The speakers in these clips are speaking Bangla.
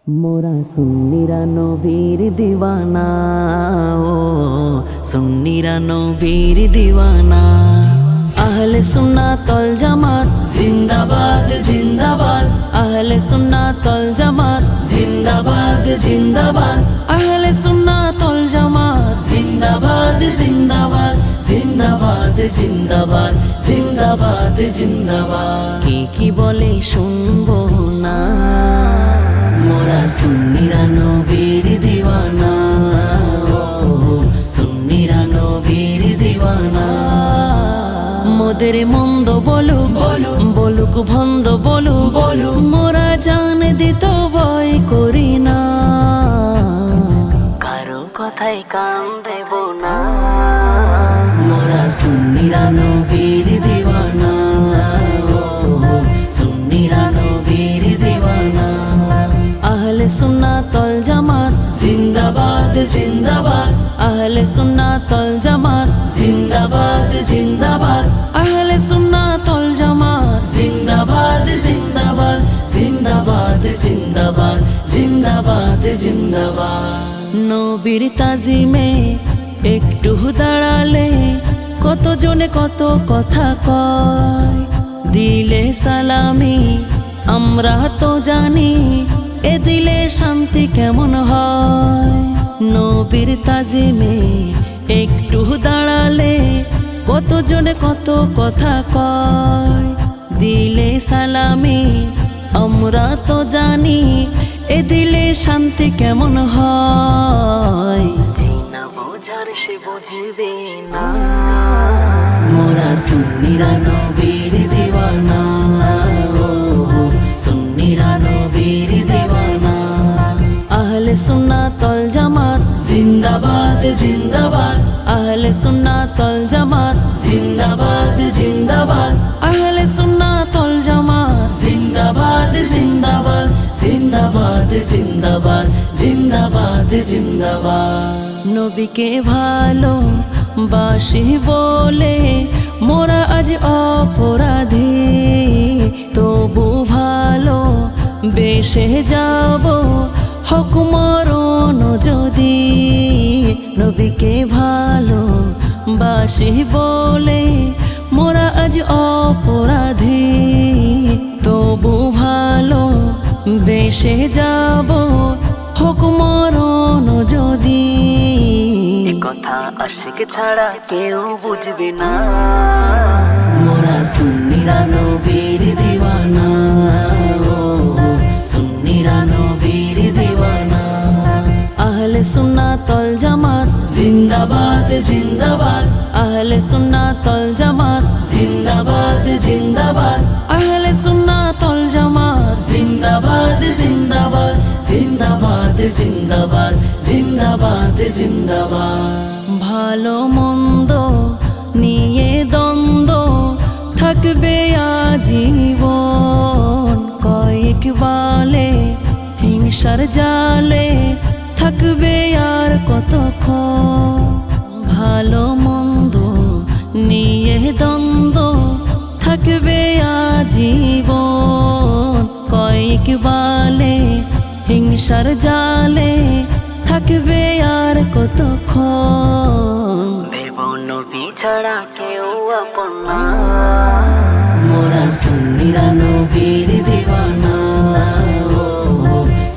মোরা সুন্নিরা নবীর দিওয়ানা, ও সুন্নিরা নবীর দিওয়ানা। আহলে সুন্নাত ওয়াল জামাত জিন্দাবাদ জিন্দাবাদ, আহলে সুন্নাত ওয়াল জামাত জিন্দাবাদ জিন্দাবাদ, আহলে সুন্নাত ওয়াল জামাত জিন্দাবাদ জিন্দাবাদ জিন্দাবাদ জিন্দাবাদ জিন্দাবাদ জিন্দাবাদ। কি বলে শুনবো না, মোরা সুন্নিরা নবীর দিওয়ানা, ও সুন্নিরা নবীর দিওয়ানা। মোদের মন্দ বলুক বলুক ভন্ড বলুক, মোরা জান দিত ভয় করি না, কারো কথাই কান দেব না। মোরা সুন্নিরা নবীর দিওয়ানা, ও সুন্নিরা নবীর দিওয়ানা। আহলে সুন্নাত ওয়াল জামাত জিন্দাবাদ জিন্দাবাদ, আহলে সুন্নাত ওয়াল জামাত জিন্দাবাদ জিন্দাবাদ, আহলে সুন্নাত ওয়াল জামাত জিন্দাবাদ জিন্দাবাদ জিন্দাবাদ জিন্দাবাদ জিন্দাবাদ জিন্দাবাদ। নবীর তাজিমে একটু দাঁড়ালে কতজনে কত কথা কয়, দিলে সালামি আমরা তো জানি, এ দিলে শান্তি কেমন হয়। নবীর তাজিমে একটু দাঁড়ালে কতজনে কত কথা কয়, দিলে সালামি আমরা তো জানি, এ দিলে শান্তি কেমন হয়। জিনা বোঝার সে বুঝবে না, মোরা সুন্নিরা নবীর দিওয়ানা, ও সুন্নিরা নবীর দিওয়ানা। আহলে সুন্নাত ওয়াল জামাত জিন্দাবাদ জিন্দাবাদ, আহলে সুন্নাত ওয়াল জামাত জিন্দাবাদ জিন্দাবাদ, আহলে সুন্নাত ওয়াল জামাত জিন্দাবাদ জিন্দাবাদ জিন্দাবাদ জিন্দাবাদ জিন্দাবাদ জিন্দাবাদ। নবীকে ভালো বাসি বলে মোরা আজ অপরাধী, তবু ভালো বেশে যাব হক মরণ যদি। নবীকে ভালো বাসি বলে মোরা আজ অপরাধী, তবু ভালো বেশে যাব হক মরণ যদি। এ কথা আশিক ছাড়া কেউ বুঝবে না, মোরা সুন্নিরা নবীর দিওয়ানা, ও সুন্নিরা নবীর দিওয়ানা। আহলে সুন্নাত ওয়াল জামাত জিন্দাবাদ জিন্দাবাদ, আহলে সুন্নাত ওয়াল জামাত জিন্দাবাদ জিন্দাবাদ, আহলে সুন্নাত ওয়াল জামাত জিন্দাবাদ জিন্দাবাদ জিন্দাবাদ জিন্দাবাদ জিন্দাবাদ জিন্দাবাদ। ভালো মন্দ নিয়ে দ্বন্দ্ব থাকবে আজীবন, কয়েক বালে হিংসার জালে থাকবে আর কতক্ষণ। ভালো মন্দ নিয়ে দ্বন্দ্ব থাকবে আজীবন, কয়েক বালে হিংসার জালে থাকবে আর কতক্ষণ। ভেব নবী ছাড়া কেউ আপন না, মোরা সুন্নিরা নবীর দিওয়ানা, ও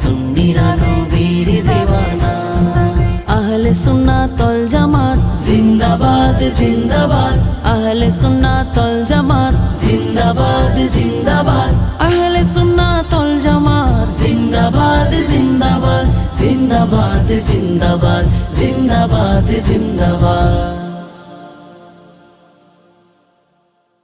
সুন্নিরা নবীর দিওয়ানা। আহলে সুন্নাত ওয়াল জামাত জিন্দাবাদ জিন্দাবাদ, আহলে সুন্নাত ওয়াল জামাত জিন্দাবাদ জিন্দাবাদ, আহলে সুন্নাত ওয়াল জামাত জিন্দাবাদ জিন্দাবাদ জিন্দাবাদ জিন্দাবাদ জিন্দাবাদ জিন্দাবাদ।